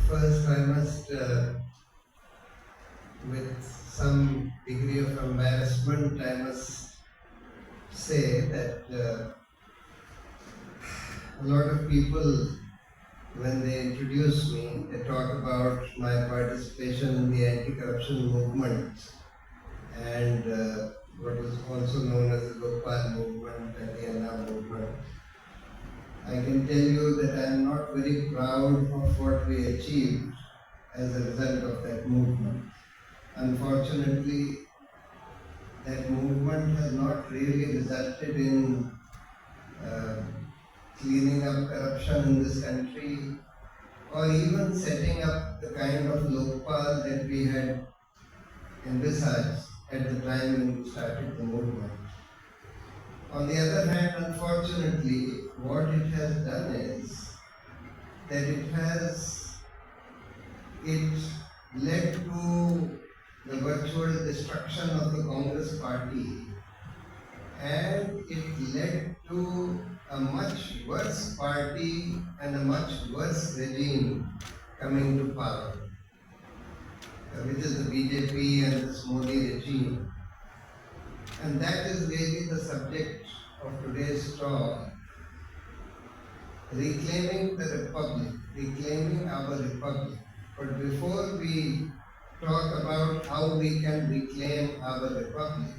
First, I must, with some degree of embarrassment, I must say that a lot of people, when they introduce me, they talk about my participation in the anti-corruption movement and what was also known as the Lokpal movement and the Anna movement. I can tell you that I am not very proud of what we achieved as a result of that movement. Unfortunately, that movement has not really resulted in cleaning up corruption in this country or even setting up the kind of Lokpal that we had envisaged at the time when we started the movement. On the other hand, unfortunately, what it has done is that it led to the virtual destruction of the Congress party, and it led to a much worse party and a much worse regime coming to power, which is the BJP and this Modi regime. And that is really the subject of today's talk, reclaiming the republic, reclaiming our republic. But before we talk about how we can reclaim our republic,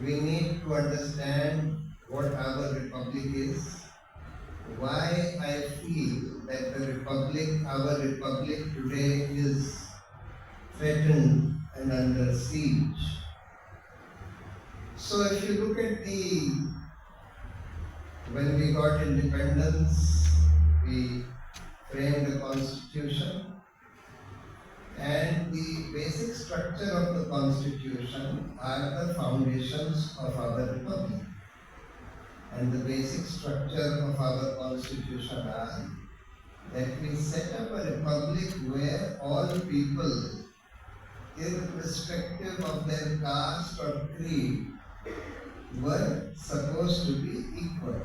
we need to understand what our republic is, why I feel that the republic, our republic today is threatened and under siege. So if you look at when we got independence, we framed a constitution, and the basic structure of the constitution are the foundations of our republic. And the basic structure of our constitution are that we set up a republic where all people, irrespective of their caste or creed, were supposed to be equal.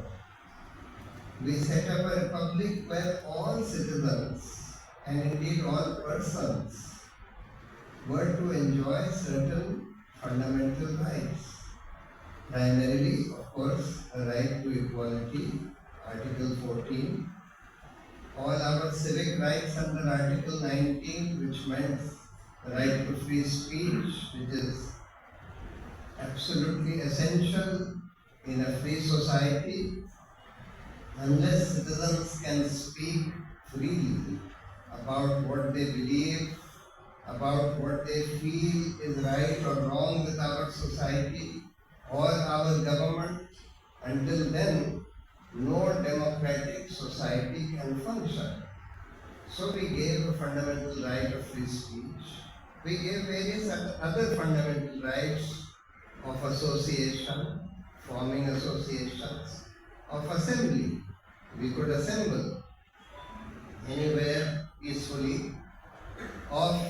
We set up a republic where all citizens and indeed all persons were to enjoy certain fundamental rights. Primarily, of course, the right to equality, Article 14. All our civic rights under Article 19, which meant the right to free speech, which is absolutely essential in a free society. Unless citizens can speak freely about what they believe, about what they feel is right or wrong with our society or our government, until then, no democratic society can function. So we gave a fundamental right of free speech. We gave various other fundamental rights of association, forming associations, of assembly. We could assemble anywhere peacefully, of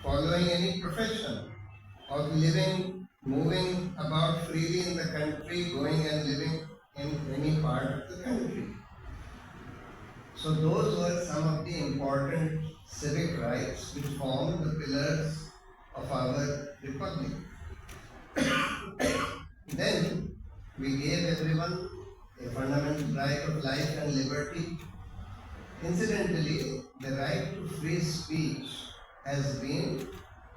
following any profession, of living, moving about freely in the country, going and living in any part of the country. So those were some of the important civic rights which form the pillars of our republic. Then we gave everyone a fundamental right of life and liberty. Incidentally, the right to free speech has been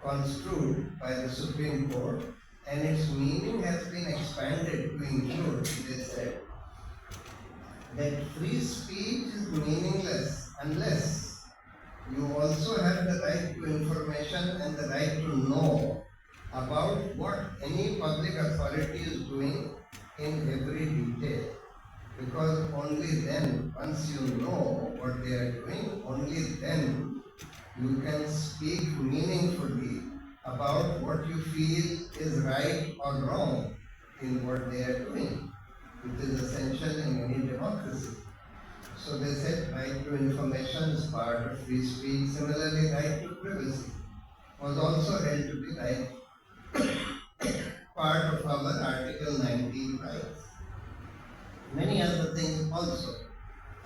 construed by the Supreme Court, and its meaning has been expanded to include, they said, that free speech is meaningless unless you also have the right to information and the right to know about what any public authority is doing in every detail. Because only then, once you know what they are doing, only then you can speak meaningfully about what you feel is right or wrong in what they are doing, which is essential in any democracy. So they said right to information is part of free speech. Similarly, right to privacy was also held to be right part of our Article 19 rights. many other things also.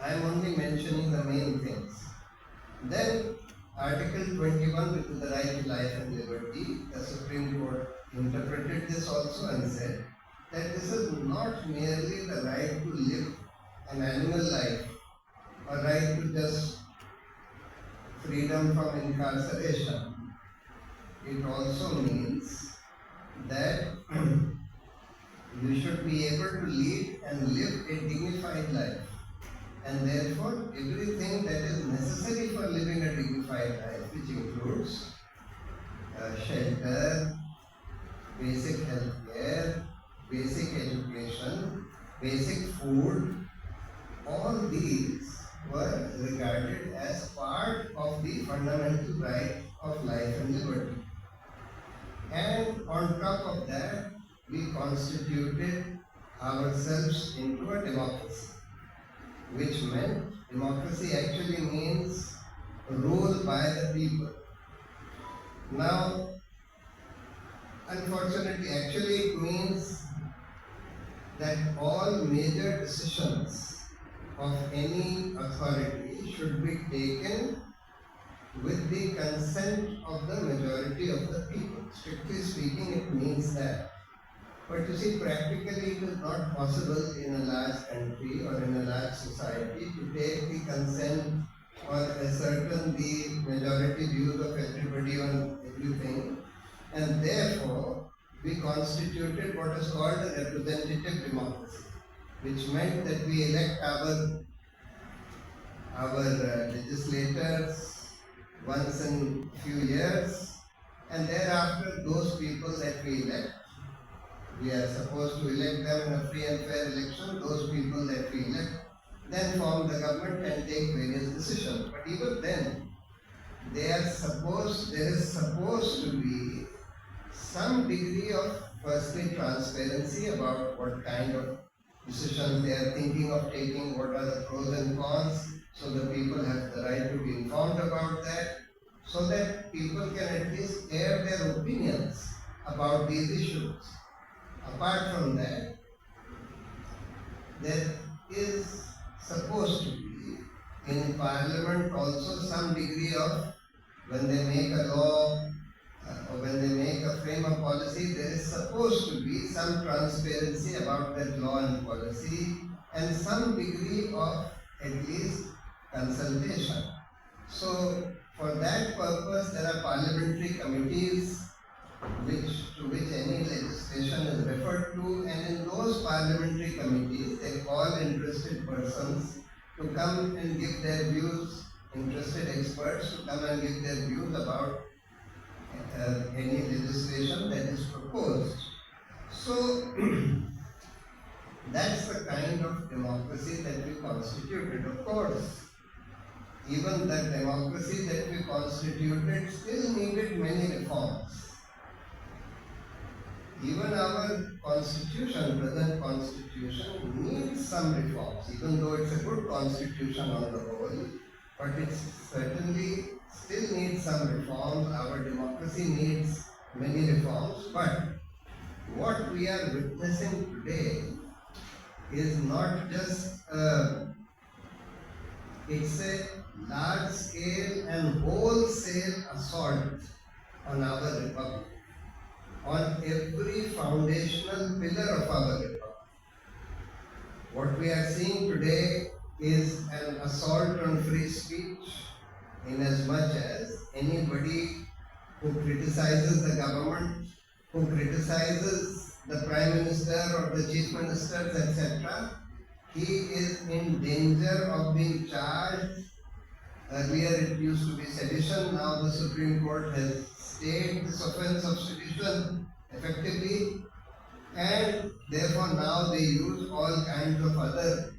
I am only mentioning the main things. Then Article 21, which is the right to life and liberty, the Supreme Court interpreted this also and said that this is not merely the right to live an animal life or right to just freedom from incarceration. It also means that you should be able to lead and live a dignified life. And therefore, everything that is necessary for living a dignified life, which includes shelter, basic health care, basic education, basic food, all these were regarded as part of the fundamental right of life and liberty. And on top of that, we constituted ourselves into a democracy, which meant democracy actually means rule by the people. Now, unfortunately, actually it means that all major decisions of any authority should be taken with the consent of the majority of the people. Strictly speaking, it means that. But you see, practically it is not possible in a large country or in a large society to take the consent or ascertain the majority views of everybody on everything. And therefore, we constituted what is called a representative democracy, which meant that we elect our legislators once in a few years, and thereafter those people that we elect, we are supposed to elect them in a free and fair election. Those people that we elect then form the government and take various decisions. But even then, there is supposed to be some degree of firstly transparency about what kind of decisions they are thinking of taking, what are the pros and cons, so the people have the right to be informed about that, so that people can at least air their opinions about these issues. Apart from that, there is supposed to be in Parliament also some degree of, when they make a law or when they make a frame of policy, there is supposed to be some transparency about that law and policy and some degree of at least consultation. So for that purpose, there are parliamentary committees to which any legislation is referred to, and in those parliamentary committees, they call interested persons to come and give their views, interested experts to come and give their views about any legislation that is proposed. So that's the kind of democracy that we constituted. Of course, even the democracy that we constituted still needed many reforms. Even our constitution, present constitution, needs some reforms, even though it's a good constitution on the whole, but it certainly still needs some reforms. Our democracy needs many reforms, but what we are witnessing today is not just it's a large scale and wholesale assault on our republic, on every foundational pillar of our republic. What we are seeing today is an assault on free speech, in as much as anybody who criticizes the government, who criticizes the Prime Minister or the Chief Ministers, etc., he is in danger of being charged. Earlier it used to be sedition, now the Supreme Court has stayed this offense of sedition effectively, and therefore now they use all kinds of other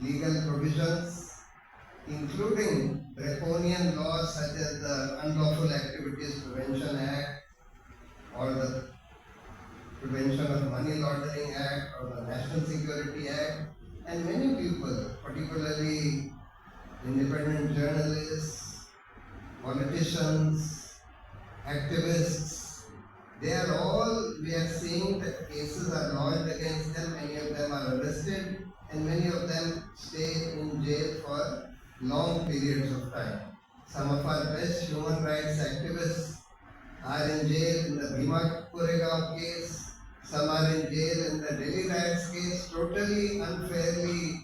legal provisions, including draconian laws such as the Unlawful Activities Prevention Act or the Prevention of Money Laundering Act or the National Security Act, and many people, particularly independent journalists, politicians, activists, They are all, we are seeing that cases are lodged against them, many of them are arrested, and many of them stay in jail for long periods of time. Some of our best human rights activists are in jail in the Bhima Koregaon case, some are in jail in the Delhi riots case, totally unfairly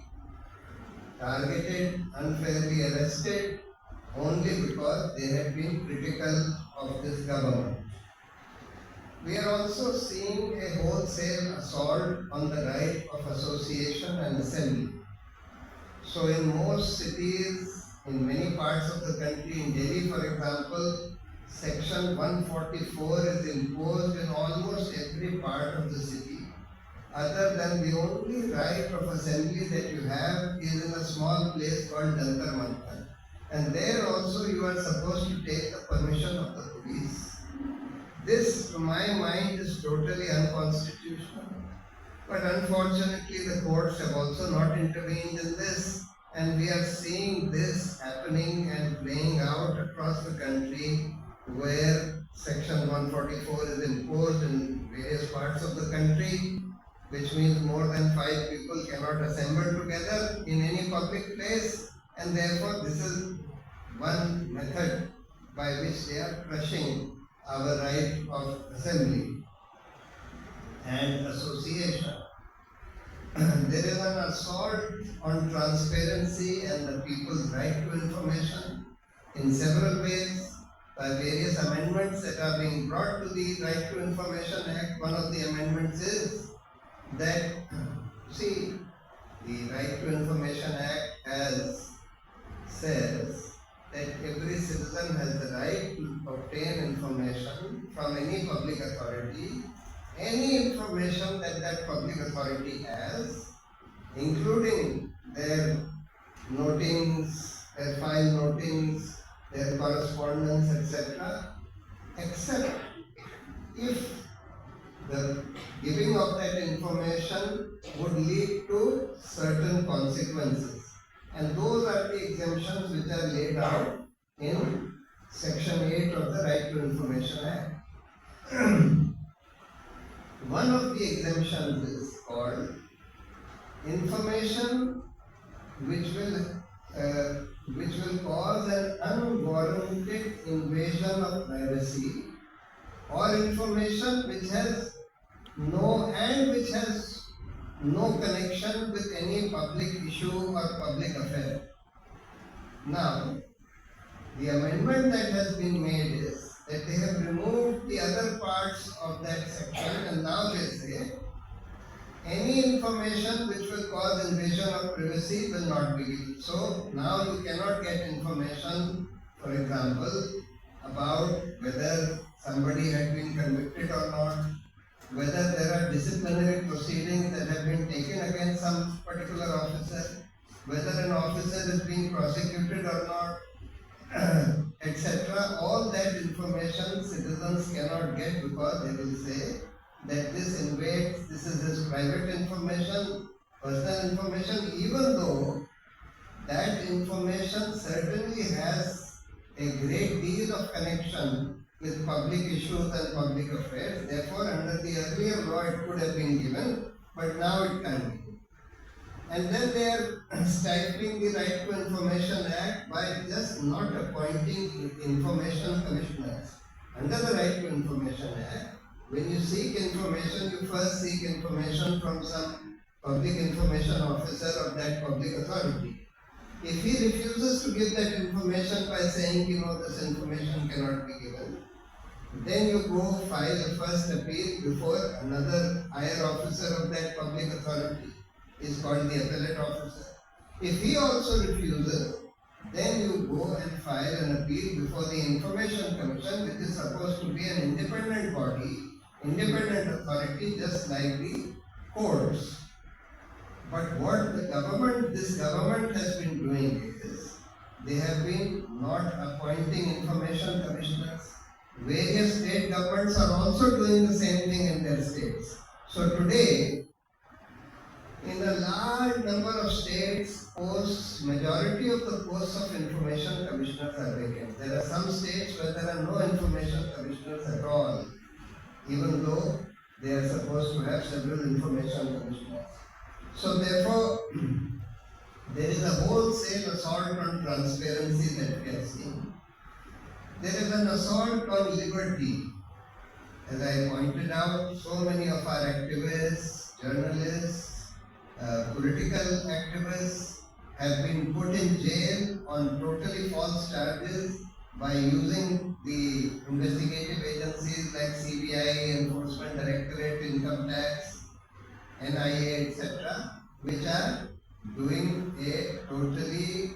targeted, unfairly arrested, only because they had been critical of this government. We are also seeing a wholesale assault on the right of association and assembly. So in most cities, in many parts of the country, in Delhi for example, Section 144 is imposed in almost every part of the city. Other than the only right of assembly that you have is in a small place called Jantar Mantar. And there also you are supposed to take the permission of the police. This, to my mind, is totally unconstitutional. But unfortunately, the courts have also not intervened in this, and we are seeing this happening and playing out across the country, where Section 144 is imposed in various parts of the country, which means more than 5 people cannot assemble together in any public place, and therefore this is one method by which they are crushing our right of assembly and association. There is an assault on transparency and the people's right to information in several ways by various amendments that are being brought to the Right to Information Act. One of the amendments is that, see, the Right to Information Act says that every citizen has the right to obtain information from any public authority, any information that that public authority has, including their notings, their file notings, their correspondence, etc., except if the giving of that information would lead to certain consequences. And those are the exemptions which are laid out in Section 8 of the Right to Information Act. One of the exemptions is called information which will cause an unwarranted invasion of privacy, or information which has no connection with any public issue or public affair. Now, the amendment that has been made is that they have removed the other parts of that section, and now they say any information which will cause invasion of privacy will not be given. So now you cannot get information, for example, about whether somebody had been convicted or not, whether there are disciplinary proceedings that have been taken against some particular officer, whether an officer is being prosecuted or not, etc. All that information citizens cannot get, because they will say that this invades, this is his private information, personal information, even though that information certainly has a great deal of connection with public issues and public affairs. Therefore, under the earlier law it could have been given, but now it can't be. And then they are stifling the Right to Information Act by just not appointing information commissioners. Under the Right to Information Act, when you seek information, you first seek information from some public information officer of that public authority. If he refuses to give that information by saying, this information cannot be given, then you go file a first appeal before another higher officer of that public authority, is called the appellate officer. If he also refuses, then you go and file an appeal before the Information Commission, which is supposed to be an independent body, independent authority, just like the courts. But what this government has been doing is, they have been not appointing information commissioners. Various state governments are also doing the same thing in their states. So today, in a large number of states, majority of the posts of information commissioners are vacant. There are some states where there are no information commissioners at all. even though they are supposed to have several information commissioners. So therefore, there is a wholesale assault on transparency that we are seeing. There is an assault on liberty. As I pointed out, so many of our activists, journalists, political activists have been put in jail on totally false charges by using the investigative agencies like CBI, Enforcement Directorate, Income Tax, NIA, etc., which are doing a totally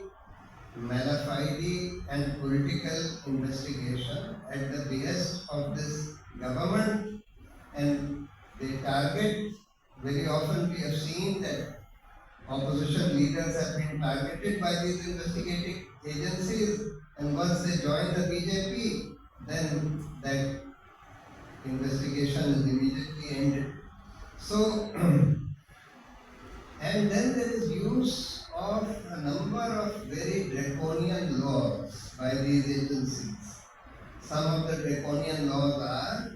mala fide and political investigation at the behest of this government, and they target, very often we have seen that opposition leaders have been targeted by these investigative agencies, and once they join the BJP, then that investigation is immediately ended. So, and then there is use of a number of very draconian laws by these agencies. Some of the draconian laws are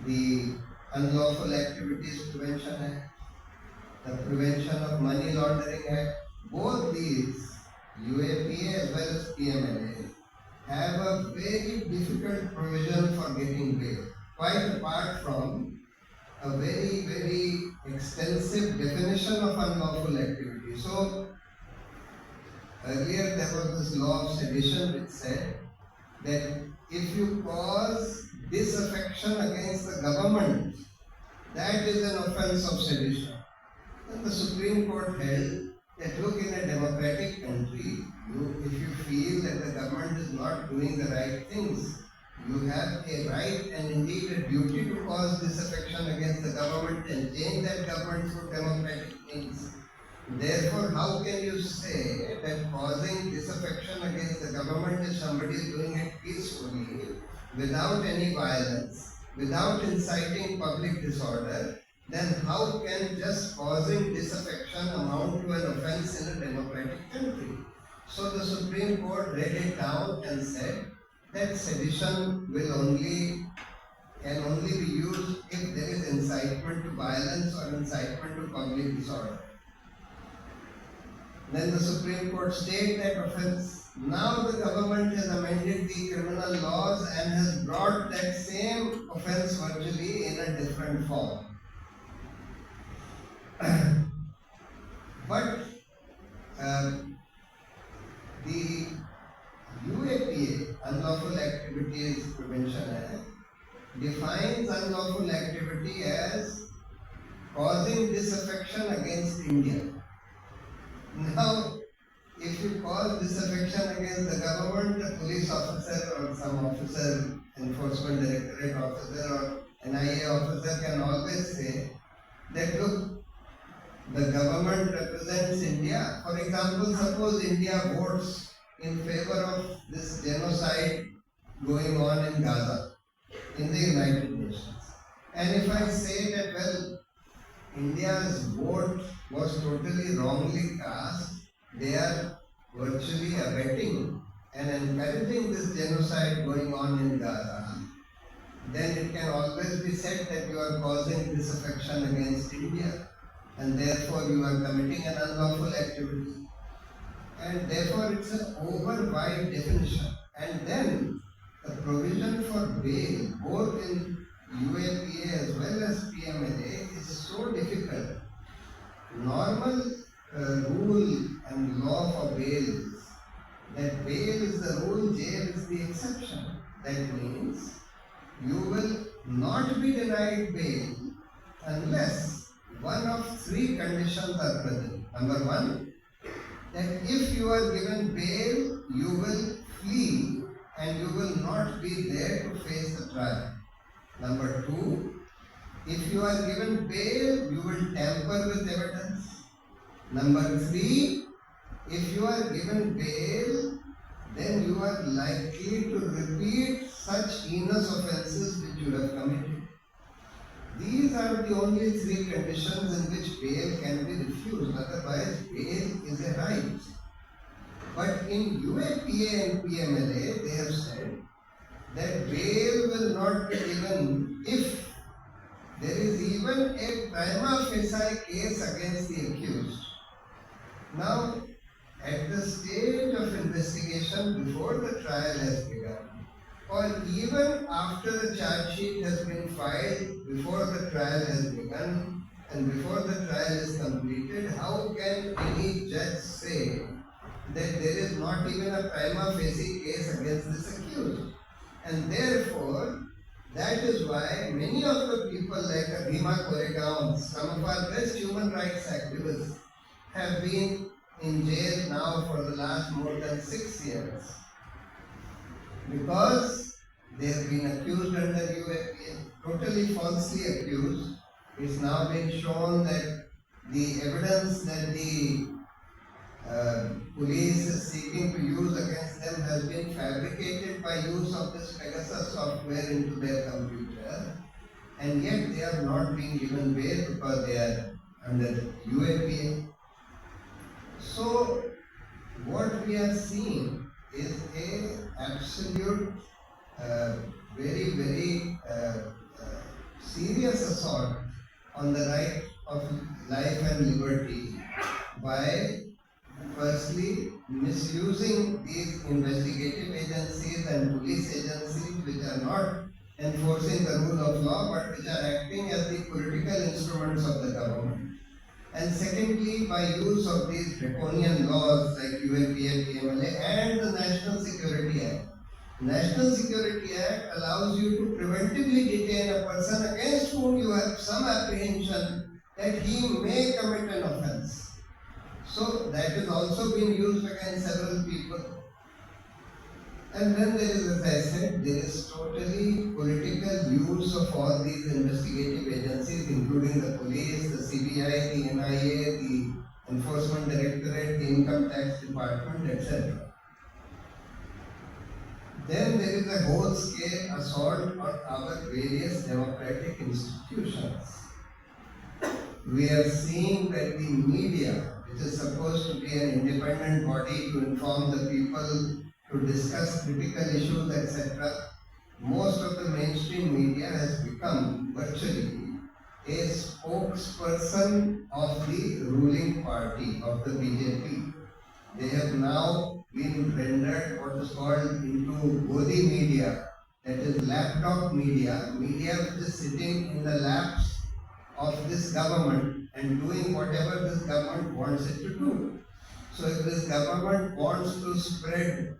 the Unlawful Activities Prevention Act, the Prevention of Money Laundering Act. Both these, UAPA as well as PMLA, have a very difficult provision for getting bail, quite apart from a very, very extensive definition of unlawful activity. So, earlier there was this law of sedition which said that if you cause disaffection against the government, that is an offense of sedition. And the Supreme Court held that, look, in a democratic country, if you feel that the government is not doing the right things, you have a right and indeed a duty to cause disaffection against the government and change that government through democratic means. Therefore, how can you say that causing disaffection against the government if somebody is doing it peacefully, without any violence, without inciting public disorder, then how can just causing disaffection amount to an offense in a democratic country? So the Supreme Court read it down and said that sedition can only be used if there is incitement to violence or incitement to public disorder. Then the Supreme Court stayed that offense. Now the government has amended the criminal laws and has brought that same offense virtually in a different form. But the UAPA, Unlawful Activities Prevention Act, defines unlawful activity as causing disaffection against India. Now, if you cause disaffection against the government, a police officer or some officer, Enforcement Directorate officer or NIA officer can always say that, look, the government represents India. For example, suppose India votes in favor of this genocide going on in Gaza, in the United Nations. And if I say that, well, India's vote was totally wrongly cast, they are virtually abetting and encouraging this genocide going on in Gaza, then it can always be said that you are causing disaffection against India, and therefore you are committing an unlawful activity. And therefore it's an over-wide definition. And then the provision for bail, both in UAPA as well as PMLA, is so difficult. Normal rule and law for bail is that bail is the rule, jail is the exception. That means you will not be denied bail unless one of three conditions are present. Number one, that if you are given bail, you will flee and you will not be there to face the trial. Number two, if you are given bail, you will tamper with evidence. Number three, if you are given bail, then you are likely to repeat such heinous offences which you have committed. These are the only three conditions in which bail can be refused. Otherwise, bail is a right. But in UAPA and PMLA, they have said that bail will not be given if there is even a prima facie case against the accused. Now, at the stage of investigation before the trial has begun, or even after the charge sheet has been filed before the trial has begun and before the trial is completed, how can any judge say that there is not even a prima facie case against this accused? And therefore, that is why many of the people like Bhima Koregaon, some of our best human rights activists, have been in jail now for the last more than 6 years. Because they have been accused under UAPA, totally falsely accused. It's now been shown that the evidence that the police is seeking to use against them has been fabricated by use of this Pegasus software into their computer, and yet they are not being given bail because they are under UAPA. So what we are seeing is a absolute, very, very serious assault on the right of life and liberty by firstly misusing these investigative agencies and police agencies which are not enforcing the rule of law but which are acting as the political instruments of the government. And secondly, by use of these draconian laws like UAPA, PMLA and the National Security Act. National Security Act allows you to preventively detain a person against whom you have some apprehension that he may commit an offence. So that is also being used against several people. And then there is, as I said, there is totally political use of all these investigative agencies, including the police, the CBI, the NIA, the Enforcement Directorate, the Income Tax Department, etc. Then there is a whole-scale assault on our various democratic institutions. We are seeing that the media, which is supposed to be an independent body to inform the people, to discuss critical issues, etc., most of the mainstream media has become virtually a spokesperson of the ruling party, of the BJP. They have now been rendered what is called into Godi media, that is laptop media, media which is sitting in the laps of this government and doing whatever this government wants it to do. So if this government wants to spread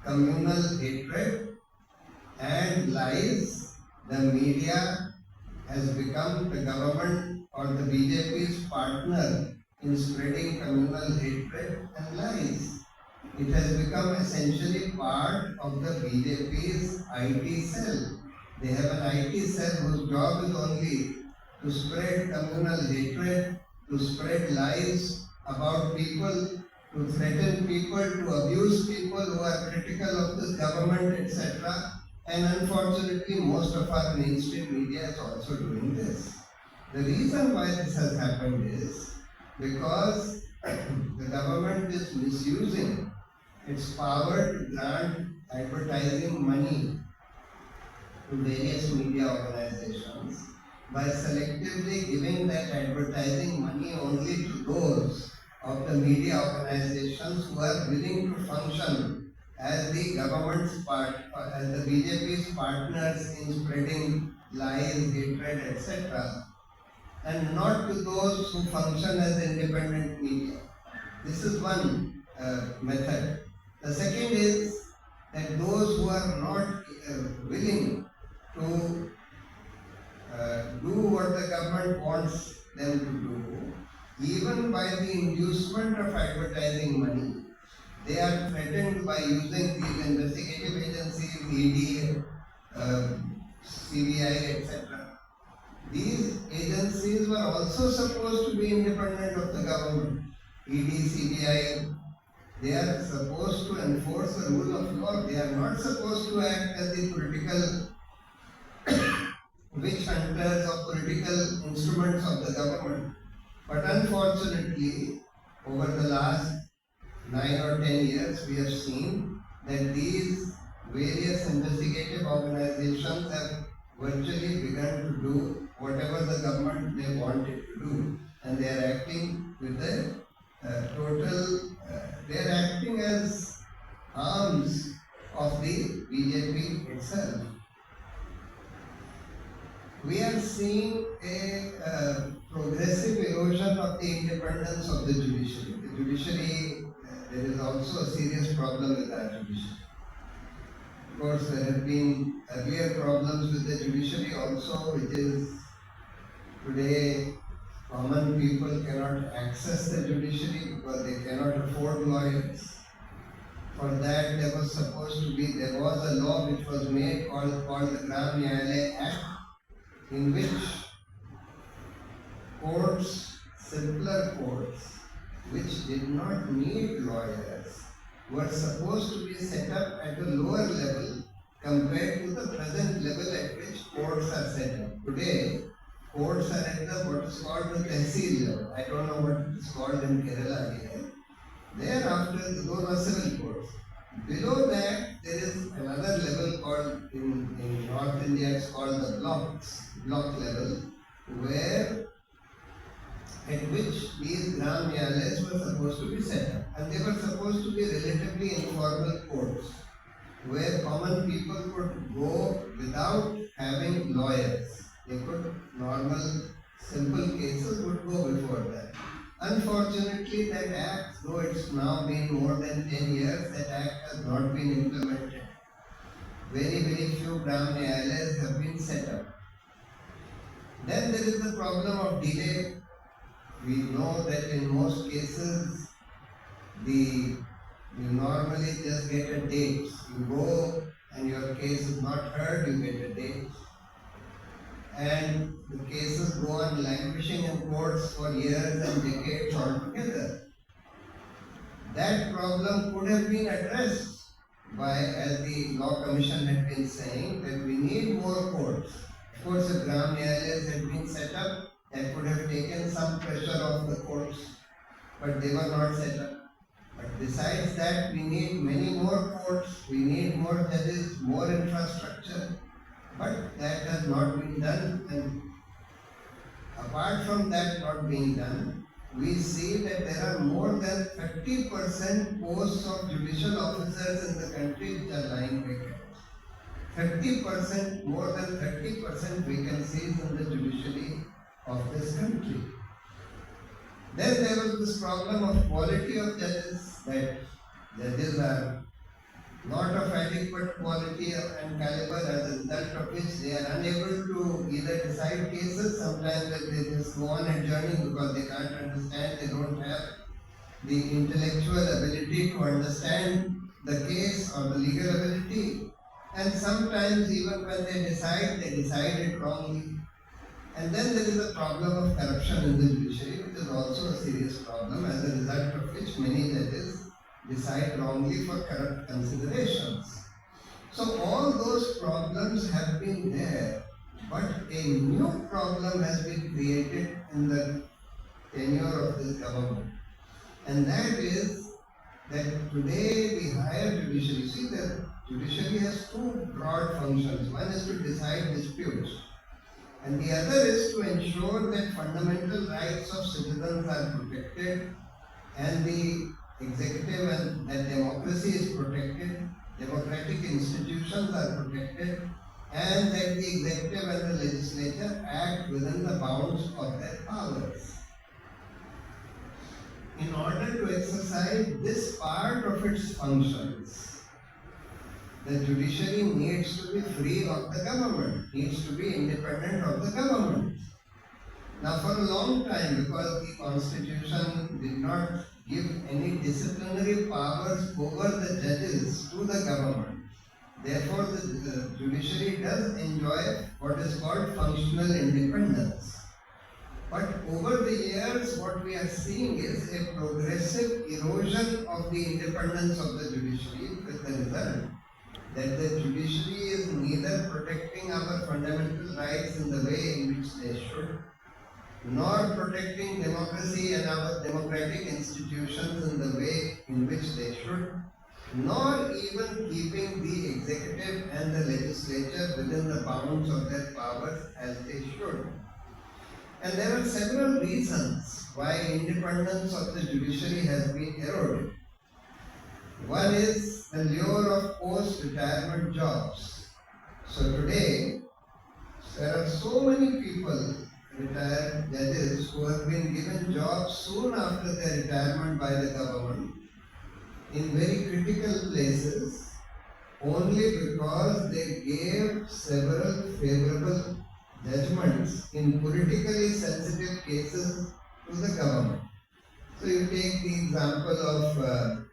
communal hatred and lies, the media has become the government or the BJP's partner in spreading communal hatred and lies. It has become essentially part of the BJP's IT cell. They have an IT cell whose job is only to spread communal hatred, to spread lies about people, to threaten people, to abuse people who are critical of this government, etc. And unfortunately, most of our mainstream media is also doing this. The reason why this has happened is because the government is misusing its power to grant advertising money to various media organizations by selectively giving that advertising money only to those of the media organizations who are willing to function as the government's part, as the BJP's partners in spreading lies, hatred, etc., and not to those who function as independent media. This is one method. The second is that those who are not willing to do what the government wants them to do, even by the inducement of advertising money, they are threatened by using these investigative agencies, ED, CBI, etc. These agencies were also supposed to be independent of the government. ED, CBI, they are supposed to enforce the rule of law. They are not supposed to act as the political witch hunters or political instruments of the government. But unfortunately, over the last 9 or 10 years, we have seen that these various investigative organizations have virtually begun to do whatever the government they wanted to do, and they are acting with the they are acting as arms of the BJP itself. We are seeing a progressive erosion of the independence of the judiciary. The judiciary, there is also a serious problem with our judiciary. Of course, there have been earlier problems with the judiciary also, which is today common people cannot access the judiciary because they cannot afford lawyers. For that, there was a law which was made called the Gram Nyayalaya Act, in which courts, simpler courts, which did not need lawyers, were supposed to be set up at a lower level compared to the present level at which courts are set up. Today, courts are at what is called the tehsil level. I don't know what it is called in Kerala here. Thereafter, those are civil courts. Below that, there is another level called, in North India, it's called the block level, where at which these Gram Nyayalayas were supposed to be set up. And they were supposed to be relatively informal courts, where common people could go without having lawyers. They could, normal, simple cases would go before that. Unfortunately, that act, though it's now been more than 10 years, that act has not been implemented. Very, very few Gram Nyayalayas have been set up. Then there is the problem of delay. We know that in most cases, you normally just get a date. You go and your case is not heard, you get a date. And the cases go on languishing in courts for years and decades altogether. That problem could have been addressed by, as the Law Commission had been saying, that we need more courts. Of course, if Gram Nyayalayas had been set up, that could have taken some pressure off the courts, but they were not set up. But besides that, we need many more courts, we need more judges, more infrastructure. But that has not been done, and apart from that not being done, we see that there are more than 30% posts of judicial officers in the country which are lying vacant. 30%, more than 30% vacancies in the judiciary of this country. Then there was this problem of quality of judges, that judges are not of adequate quality and caliber, as a result of which they are unable to either decide cases. Sometimes they just go on adjourning because they can't understand, they don't have the intellectual ability to understand the case or the legal ability. And sometimes even when they decide it wrongly. And then there is a problem of corruption in the judiciary, which is also a serious problem, as a result of which many judges decide wrongly for corrupt considerations. So all those problems have been there, but a new problem has been created in the tenure of this government. And that is that today the higher judiciary, see, the judiciary has two broad functions. One is to decide disputes, and the other is to ensure that fundamental rights of citizens are protected, and the executive and that democracy is protected, democratic institutions are protected, and that the executive and the legislature act within the bounds of their powers. In order to exercise this part of its functions, the judiciary needs to be free of the government, needs to be independent of the government. Now, for a long time, because the Constitution did not give any disciplinary powers over the judges to the government, therefore the judiciary does enjoy what is called functional independence. But over the years, what we are seeing is a progressive erosion of the independence of the judiciary, with the result that the judiciary is neither protecting our fundamental rights in the way in which they should, nor protecting democracy and our democratic institutions in the way in which they should, nor even keeping the executive and the legislature within the bounds of their powers as they should. And there are several reasons why independence of the judiciary has been eroded. One is the lure of post-retirement jobs. So today, there are so many people, retired judges, who have been given jobs soon after their retirement by the government in very critical places only because they gave several favorable judgments in politically sensitive cases to the government. So you take the example of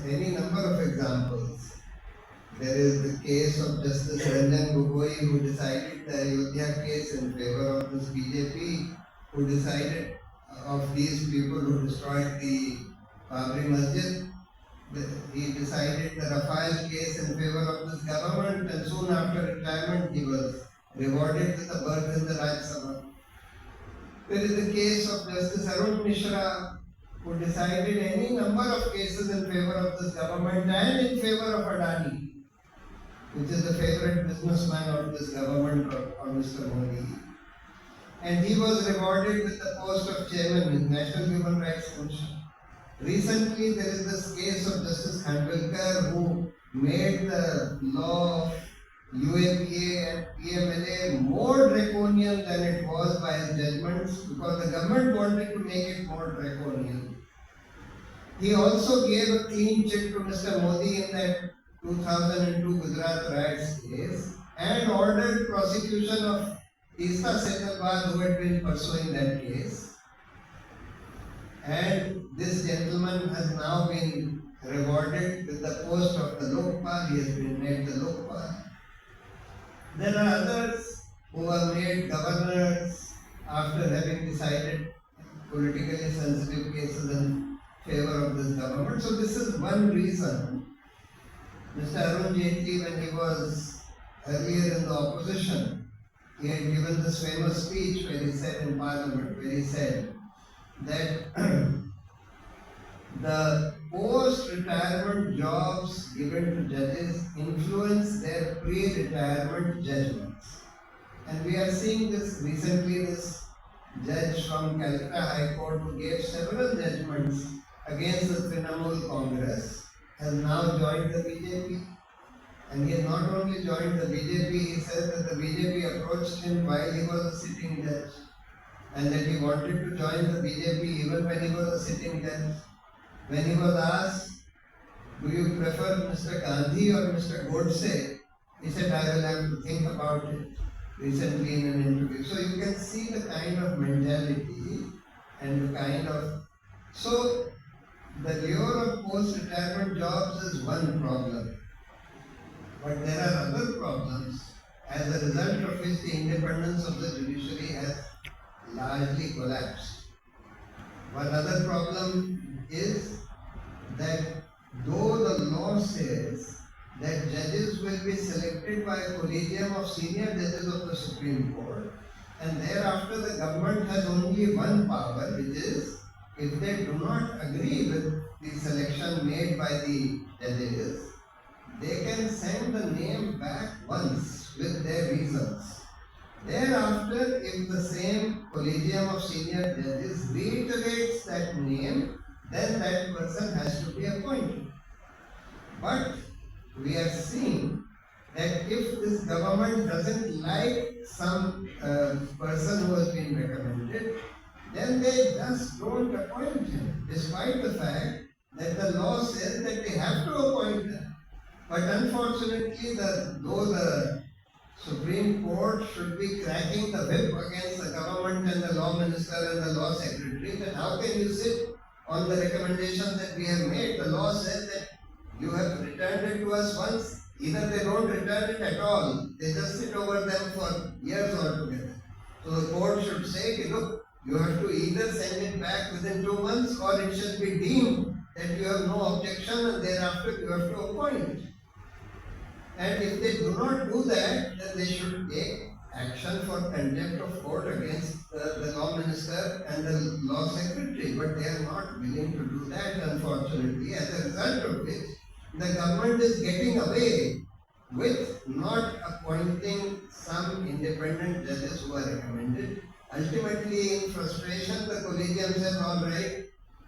any number of examples. There is the case of Justice Ranjan Gogoi, who decided the Ayodhya case in favor of this BJP, who decided of these people who destroyed the Babri Masjid. He decided the Rafale case in favor of this government, and soon after retirement he was rewarded with a berth in the Rajya Sabha. There is the case of Justice Arun Mishra, who decided any number of cases in favor of this government and in favor of Adani, which is the favorite businessman of this government or Mr. Modi. And he was rewarded with the post of chairman with National Human Rights Commission. Recently, there is this case of Justice Khanvilkar, who made the law of UAPA and PMLA more draconian than it was by his judgments, because the government wanted to make it more draconian. He also gave a clean check to Mr. Modi in that 2002 Gujarat riots case and ordered prosecution of Teesta Setalwal, who had been pursuing that case. And this gentleman has now been rewarded with the post of the Lokpal. He has been made the Lokpal. There are others who are made governors after having decided politically sensitive cases in favor of this government. So this is one reason. Mr. Arun Jaitley, when he was earlier in the opposition, he had given this famous speech where he said in Parliament, where he said that the post-retirement jobs given to judges influence their pre-retirement judgments. And we are seeing this recently, this judge from Calcutta High Court who gave several judgments against the Trinamool Congress has now joined the BJP. And he has not only joined the BJP, he said that the BJP approached him while he was a sitting judge, and that he wanted to join the BJP even when he was a sitting judge. When he was asked, do you prefer Mr. Gandhi or Mr. Godse? He said, I will have to think about it, recently in an interview. So you can see the kind of mentality and the kind of... So the lure of post-retirement jobs is one problem. But there are other problems, as a result of which the independence of the judiciary has largely collapsed. One other problem is that though the law says that judges will be selected by a collegium of senior judges of the Supreme Court, and thereafter the government has only one power, which is if they do not agree with the selection made by the judges, they can send the name back once with their reasons. Thereafter, if the same collegium of senior judges reiterates that name, then that person has to be appointed. But we are seeing that if this government doesn't like some person who has been recommended, then they just don't appoint him, despite the fact that the law says that they have to appoint him. But unfortunately, though the Supreme Court should be cracking the whip against the government and the law minister and the law secretary, that how can you sit on the recommendations that we have made? The law says that you have returned it to us once, either they don't return it at all, they just sit over them for years altogether. So the court should say, look, you have to either send it back within 2 months, or it should be deemed that you have no objection and thereafter you have to appoint. And if they do not do that, then they should take action for contempt of court against the law minister and the law secretary. But they are not willing to do that, unfortunately, as a result of which the government is getting away with not appointing some independent judges who are recommended. Ultimately, in frustration, the collegium says, all right.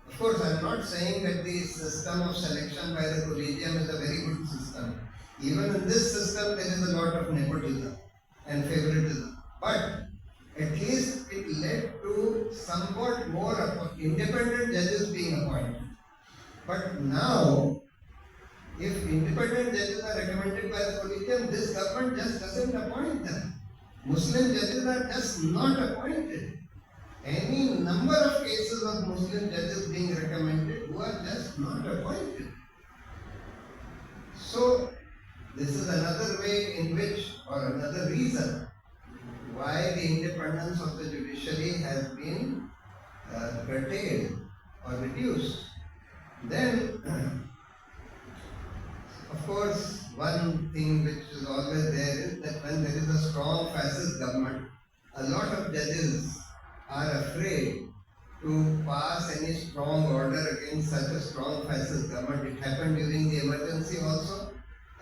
Of course, I am not saying that the system of selection by the collegium is a very good system. Even in this system, there is a lot of nepotism and favoritism. But at least it led to somewhat more independent judges being appointed. But now, if independent judges are recommended by the collegium, this government just doesn't appoint them. Muslim judges are just not appointed. Any number of cases of Muslim judges being recommended who are just not appointed. So, this is another way in which, or another reason, why the independence of the judiciary has been curtailed or reduced. Then, of course, one thing which is always there is that when there is a strong fascist government, a lot of judges are afraid to pass any strong order against such a strong fascist government. It happened during the emergency also,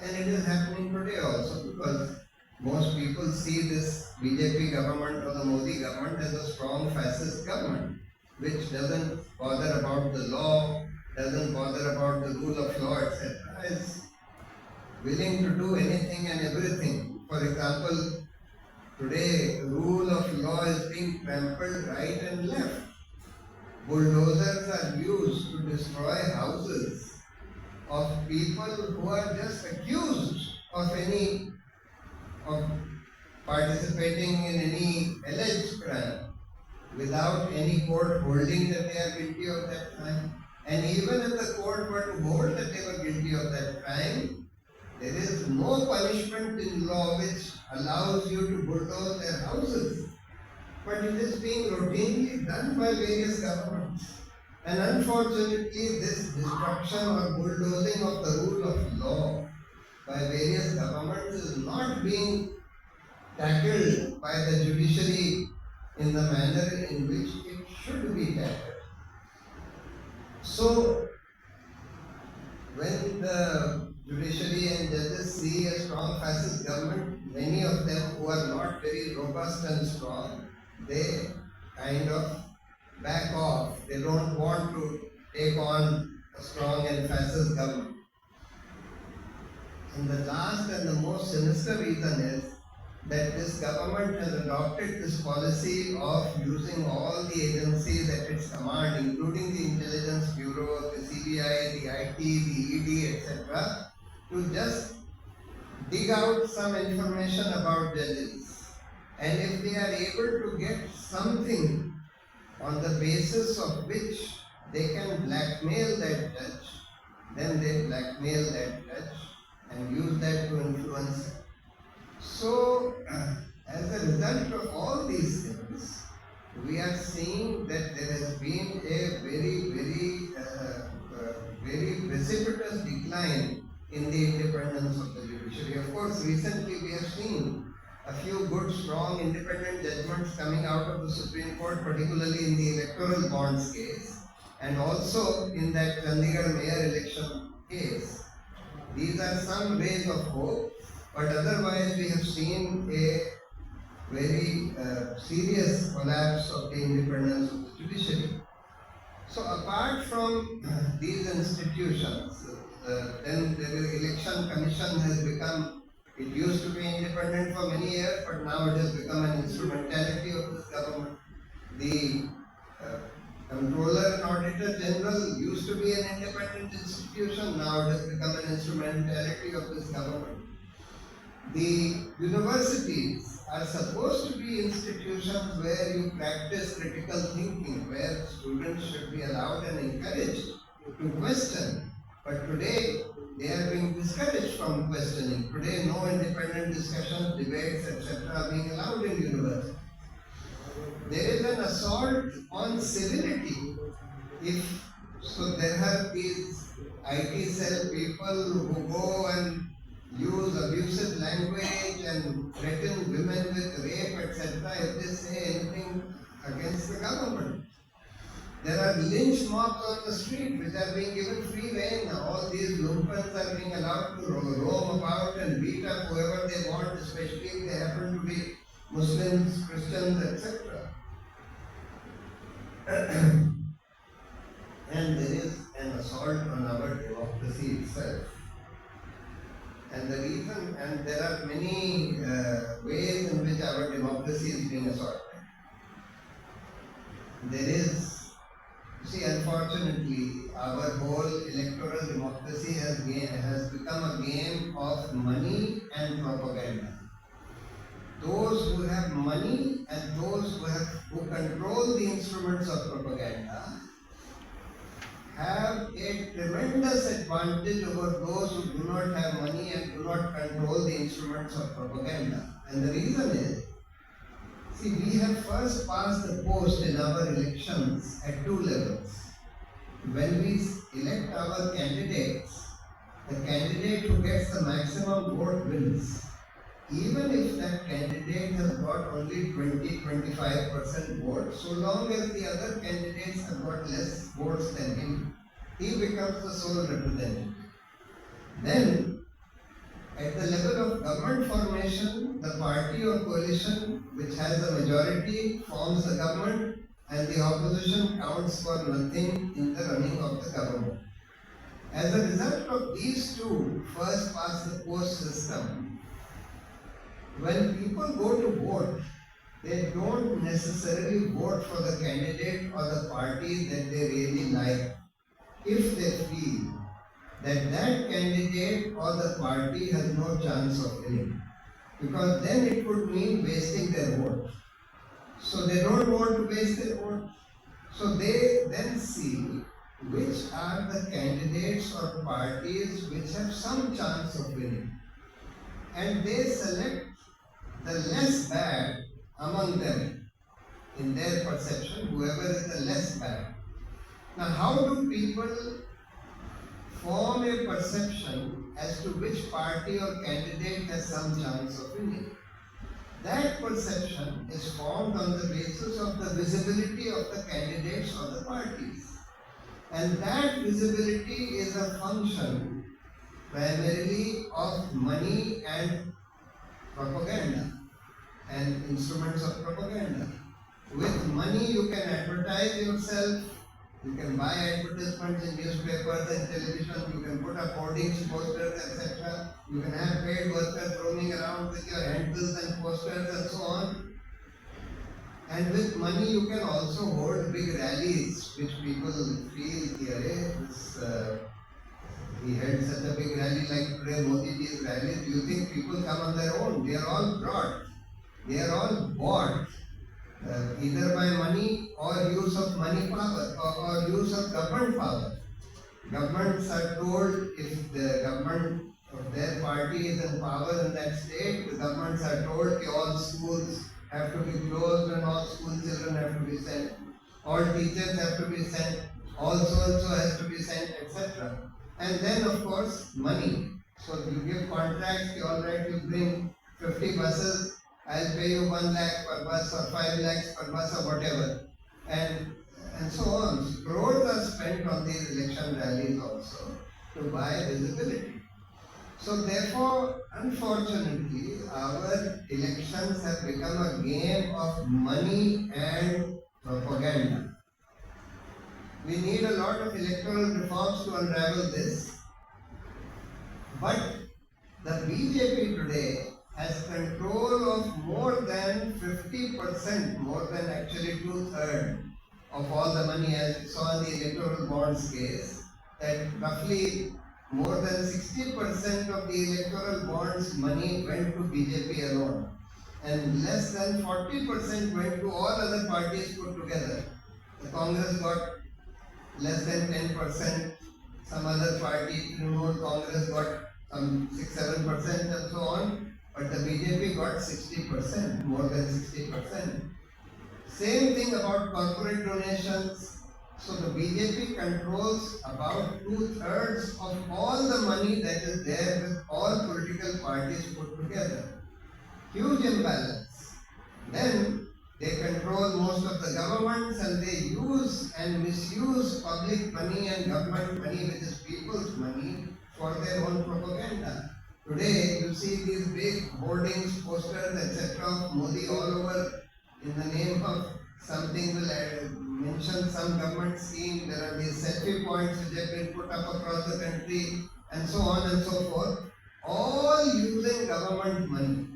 and it is happening today also, because most people see this BJP government or the Modi government as a strong fascist government, which doesn't bother about the law, doesn't bother about the rule of law, etc. Is willing to do anything and everything. For example, today rule of law is being trampled right and left. Bulldozers are used to destroy houses of people who are just accused of participating in any alleged crime without any court holding that they are guilty of that crime. And even if the court were to hold that they were guilty of that crime, there is no punishment in law which allows you to bulldoze their houses. But it is being routinely done by various governments. And unfortunately, this destruction or bulldozing of the rule of law by various governments is not being tackled by the judiciary in the manner in which it should be tackled. So, when the judiciary and judges see a strong fascist government, many of them who are not very robust and strong, they kind of back off. They don't want to take on a strong and fascist government. And the last and the most sinister reason is that this government has adopted this policy of using all the agencies at its command, including the Intelligence Bureau, the CBI, the IT, the ED, etc., to just dig out some information about judges. And if they are able to get something on the basis of which they can blackmail that judge, then they blackmail that judge and use that to influence him. So, as a result of all these things, we are seeing that there has been a very precipitous decline in the independence of the judiciary. Of course, recently we have seen a few good, strong, independent judgments coming out of the Supreme Court, particularly in the electoral bonds case, and also in that Chandigarh mayor election case. These are some rays of hope, but otherwise we have seen a very serious collapse of the independence of the judiciary. So apart from these institutions, then the election commission has become, it used to be independent for many years, but now it has become an instrumentality of this government. The Comptroller and Auditor General used to be an independent institution, now it has become an instrumentality of this government. The universities are supposed to be institutions where you practice critical thinking, where students should be allowed and encouraged to question. But today, they are being discouraged from questioning. Today, no independent discussions, debates, etc. are being allowed in universities. There is an assault on civility. So there are these IT cell people who go and use abusive language and threaten women with rape, etc. if they say anything against the government. There are lynch mobs on the street which are being given free rein. All these lumpens are being allowed to roam about and beat up whoever they want, especially if they happen to be Muslims, Christians, etc. And there is an assault on our democracy itself. And the reason, and there are many ways in which our democracy is being assaulted. There is, see, unfortunately, our whole electoral democracy has become a game of money and propaganda. Those who have money and those who control the instruments of propaganda have a tremendous advantage over those who do not have money and do not control the instruments of propaganda. And the reason is, see, we have first passed the post in our elections at two levels. When we elect our candidates, the candidate who gets the maximum vote wins. Even if that candidate has got only 20-25% vote, so long as the other candidates have got less votes than him, he becomes the sole representative. Then, at the level of government formation, the party or coalition which has the majority forms the government and the opposition counts for nothing in the running of the government. As a result of these two first past the post system, when people go to vote, they don't necessarily vote for the candidate or the party that they really like if they feel that that candidate or the party has no chance of winning, because then it would mean wasting their vote. So they don't want to waste their vote. So they then see which are the candidates or parties which have some chance of winning, and they select the less bad among them in their perception, whoever is the less bad. Now, how do people form a perception as to which party or candidate has some chance of winning? That perception is formed on the basis of the visibility of the candidates or the parties. And that visibility is a function primarily of money and propaganda and instruments of propaganda. With money you can advertise yourself, you can buy advertisements in newspapers and television, you can put up hoardings, posters, etc. You can have paid workers roaming around with your handbills and posters and so on. And with money you can also hold big rallies which people feel, he held such a big rally like today Modi's rally. Do you think people come on their own? They are all brought. They are all bought either by money or use of money power or use of government power. Governments are told, if the government of their party is in power in that state, the governments are told that all schools have to be closed and all school children have to be sent, all teachers have to be sent, all so-and-so has to be sent, etc. And then of course money. So you give contracts, all right, you bring 50 buses, I'll pay you 1 lakh per bus or 5 lakhs per bus or whatever. And so on. So crores are spent on these election rallies also to buy visibility. So therefore, unfortunately, our elections have become a game of money and propaganda. We need a lot of electoral reforms to unravel this. But the BJP today has control of more than 50%, more than actually 2/3 of all the money, as we saw in the electoral bonds case, that roughly more than 60% of the electoral bonds money went to BJP alone, and less than 40% went to all other parties put together. The Congress got less than 10%, some other party, Congress got some 6-7% and so on, but the BJP got 60%, more than 60%. Same thing about corporate donations. So the BJP controls about 2/3 of all the money that is there with all political parties put together. Huge imbalance. Then they control most of the governments and they use and misuse public money and government money, which is people's money, for their own propaganda. Today, you see these big hoardings, posters, etc. of Modi all over in the name of something will mention some government scheme. There are these selfie points which have been put up across the country, and so on and so forth, all using government money.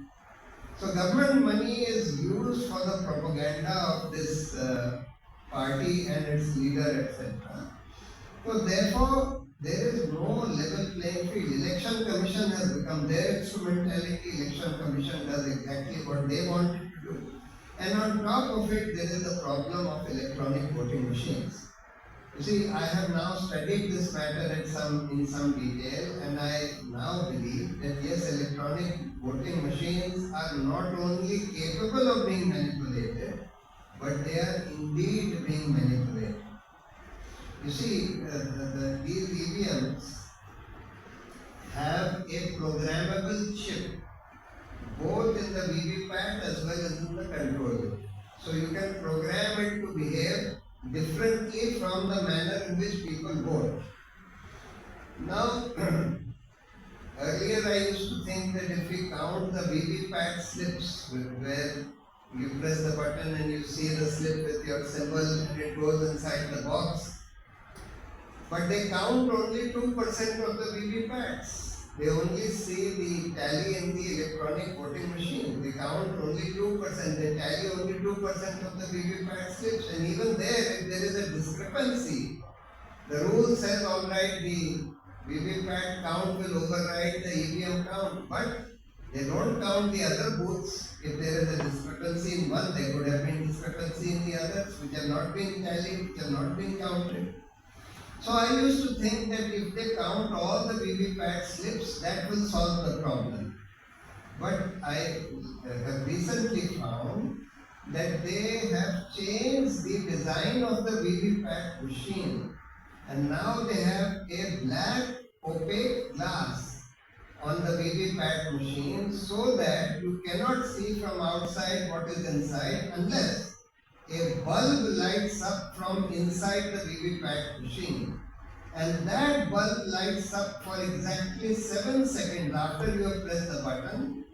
So government money is used for the propaganda of this party and its leader, etc. So therefore, there is no level playing field. Election Commission has become their instrumentality. Election Commission does exactly what they want it to do. And on top of it, there is the problem of electronic voting machines. You see, I have now studied this matter in some detail, and I now believe that yes, electronic voting machines are not only capable of being manipulated, but they are indeed being manipulated. You see, these EVMs have a programmable chip, both in the VVPAT as well as in the control unit. So you can program it to behave differently from the manner in which people vote. Now, earlier I used to think that if we count the VVPAT slips where you press the button and you see the slip with your symbol and it goes inside the box, but they count only 2% of the VVPATs. They only see the tally in the electronic voting machine. They count only 2%. They tally only 2% of the VVPAT slips. And even there, if there is a discrepancy, the rule says, all right, the VVPAT count will override the EVM count. But they don't count the other booths. If there is a discrepancy in one, there could have been discrepancy in the others, which have not been tallied, which have not been counted. So I used to think that if they count all the VVPAT slips, that will solve the problem. But I have recently found that they have changed the design of the VVPAT machine, and now they have a black opaque glass on the VVPAT machine so that you cannot see from outside what is inside unless a bulb lights up from inside the VVPAT machine, and that bulb lights up for exactly 7 seconds after you have pressed the button.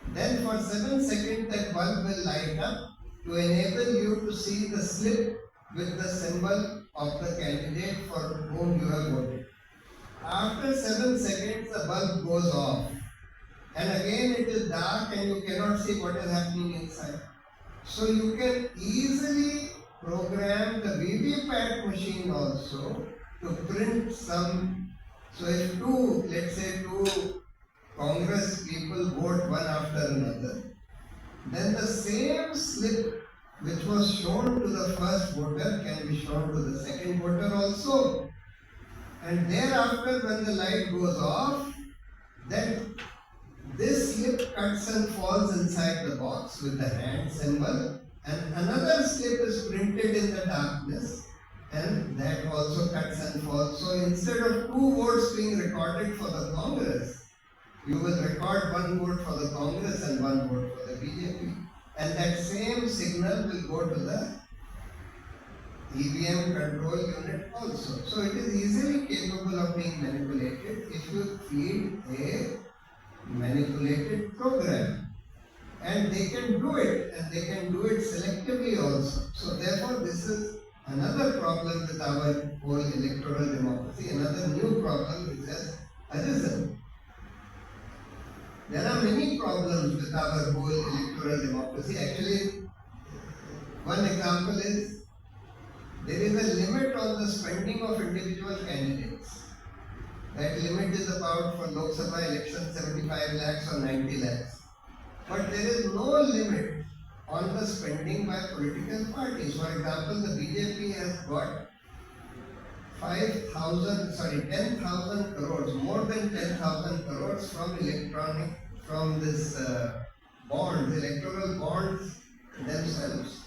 Then for 7 seconds that bulb will light up to enable you to see the slip with the symbol of the candidate for whom you have voted. After 7 seconds the bulb goes off, and again it is dark and you cannot see what is happening inside. So you can easily program the VVPAT machine also to print some. So if let's say two Congress people vote one after another, then the same slip which was shown to the first voter can be shown to the second voter also. And thereafter, when the light goes off, then this slip cuts and falls inside the box with the hand symbol, and another slip is printed in the darkness, and that also cuts and falls. So instead of 2 votes being recorded for the Congress, you will record 1 vote for the Congress and 1 vote for the BJP. And that same signal will go to the EVM control unit also. So it is easily capable of being manipulated if you feed a manipulated program. And they can do it, and they can do it selectively also. So therefore this is another problem with our whole electoral democracy, another new problem which has arisen. There are many problems with our whole electoral democracy. Actually, one example is there is a limit on the spending of individual candidates. That limit is about, for Lok Sabha election, 75 lakhs or 90 lakhs. But there is no limit on the spending by political parties. For example, the BJP has got 10,000 crores, more than 10,000 crores from this bonds, electoral bonds themselves.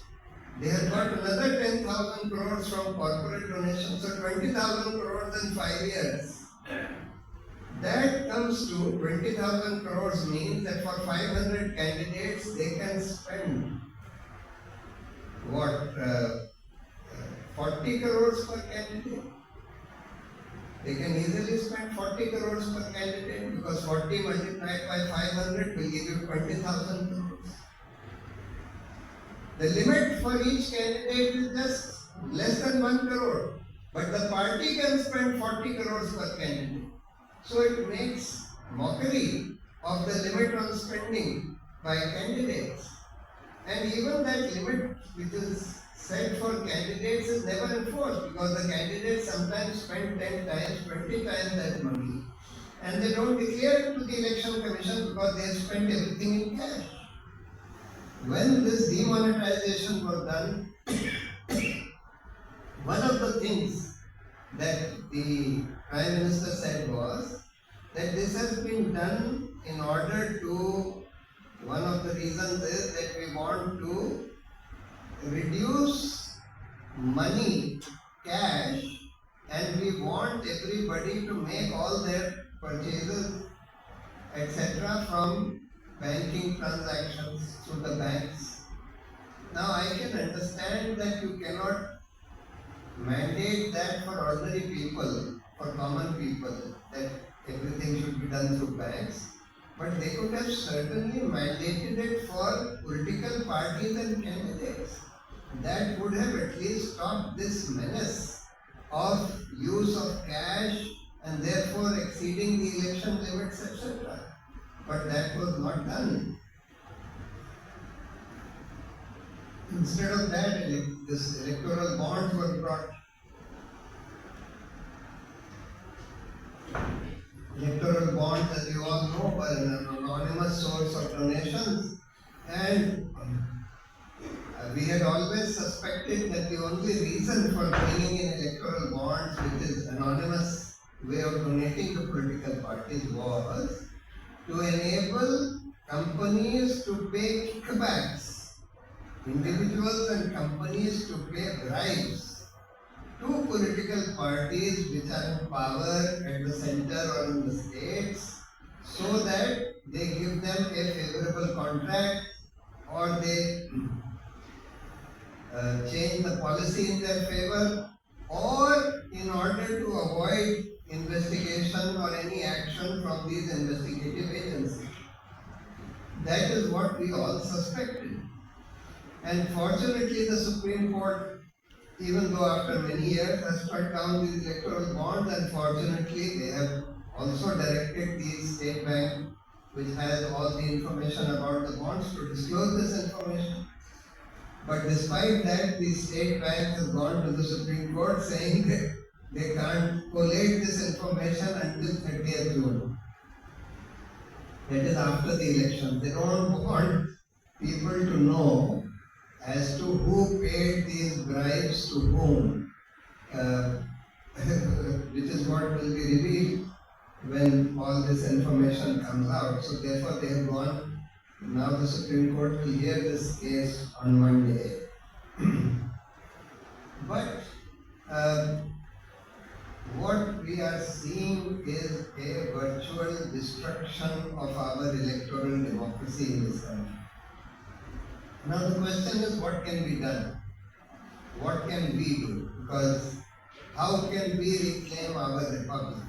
They have got another 10,000 crores from corporate donations, so 20,000 crores in 5 years. That comes to 20,000 crores means that for 500 candidates they can spend 40 40 crores per candidate. They can easily spend 40 crores per candidate because 40 multiplied by 500 will give you 20,000 crores. The limit for each candidate is just less than 1 crore. But the party can spend 40 crores per candidate. So it makes mockery of the limit on spending by candidates. And even that limit which is set for candidates is never enforced because the candidates sometimes spend 10 times, 20 times that money. And they don't declare it to the election commission because they have spent everything in cash. When this demonetization was done, one of the things that the Prime Minister said was that this has been done in order to, one of the reasons is that we want to reduce money, cash, and we want everybody to make all their purchases, etc. from banking transactions through the banks. Now I can understand that you cannot mandate that for ordinary people, for common people, that everything should be done through banks. But they could have certainly mandated it for political parties and candidates. That would have at least stopped this menace of use of cash and therefore exceeding the election limits, etc. But that was not done. Instead of that, this electoral bonds were brought. Electoral bonds, as you all know, were an anonymous source of donations, and we had always suspected that the only reason for bringing in electoral bonds, which is anonymous way of donating to political parties, was to enable companies to pay kickbacks, individuals and companies to pay bribes to political parties which are in power at the center or in the states, so that they give them a favorable contract or they change the policy in their favor, or in order to avoid investigation or any action from these investigative agencies. That is what we all suspected. And fortunately the Supreme Court, even though after many years, has struck down these electoral bonds, and fortunately they have also directed the State Bank, which has all the information about the bonds, to disclose this information. But despite that, the State Bank has gone to the Supreme Court saying that they can't collate this information until 30th June. That is after the election. They don't want people to know as to who paid these bribes to whom, which is what will be revealed when all this information comes out. So therefore they have gone. Now the Supreme Court will hear this case on Monday. But what we are seeing is a virtual destruction of our electoral democracy in this country. Now the question is, what can be done? What can we do? Because how can we reclaim our republic?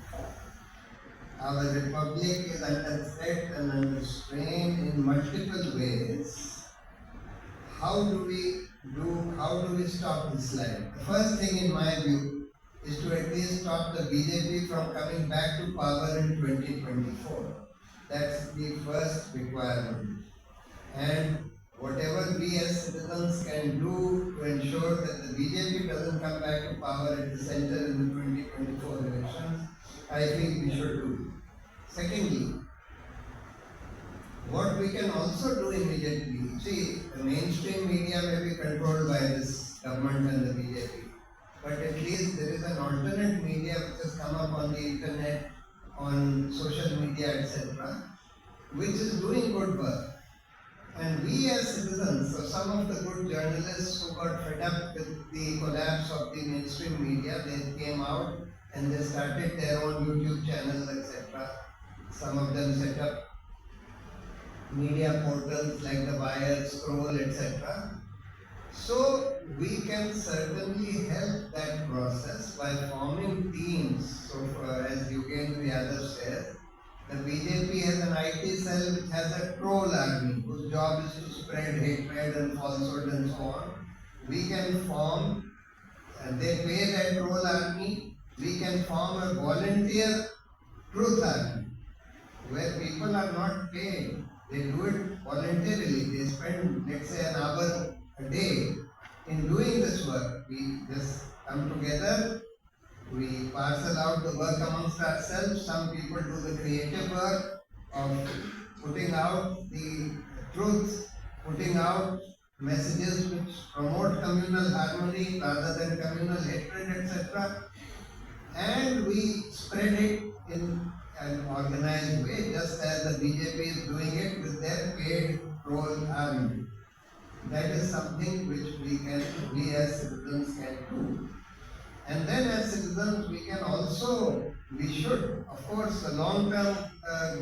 Our republic is under threat and under strain in multiple ways. How do we stop this slide? The first thing in my view is to at least stop the BJP from coming back to power in 2024. That's the first requirement. And whatever we as citizens can do to ensure that the BJP doesn't come back to power at the center in the 2024 elections, I think we should do. Secondly, what we can also do immediately, see, the mainstream media may be controlled by this government and the BJP, but at least there is an alternate media which has come up on the internet, on social media, etc., which is doing good work. And we as citizens, so some of the good journalists who got fed up with the collapse of the mainstream media, they came out and they started their own YouTube channels, etc. Some of them set up media portals like the Wire, Scroll, etc. So we can certainly help which has a troll army whose job is to spread hatred and falsehood and so on. We can form, they pay that troll army, we can form a volunteer truth army where people are not paid. They do it voluntarily. They spend, let's say, an hour a day in doing this work. We just come together, we parcel out the work amongst ourselves. Some people do the creative work of putting out the truth, putting out messages which promote communal harmony rather than communal hatred, etc. And we spread it in an organized way, just as the BJP is doing it with their paid troll army. That is something which we as citizens can do. And then as citizens we should, of course, the long-term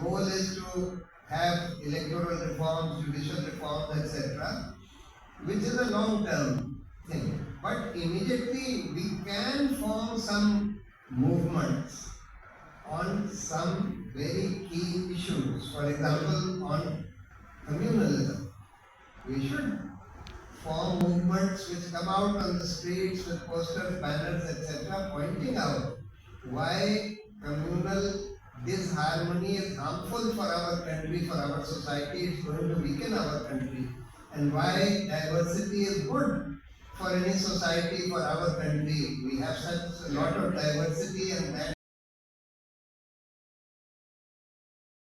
goal is to have electoral reforms, judicial reforms, etc., which is a long-term thing. But immediately we can form some movements on some very key issues. For example, on communalism. We should form movements which come out on the streets with posters, banners, etc., pointing out why communal disharmony is harmful for our country, for our society, it's going to weaken our country, and why diversity is good for any society, for our country. We have such a lot of diversity, and that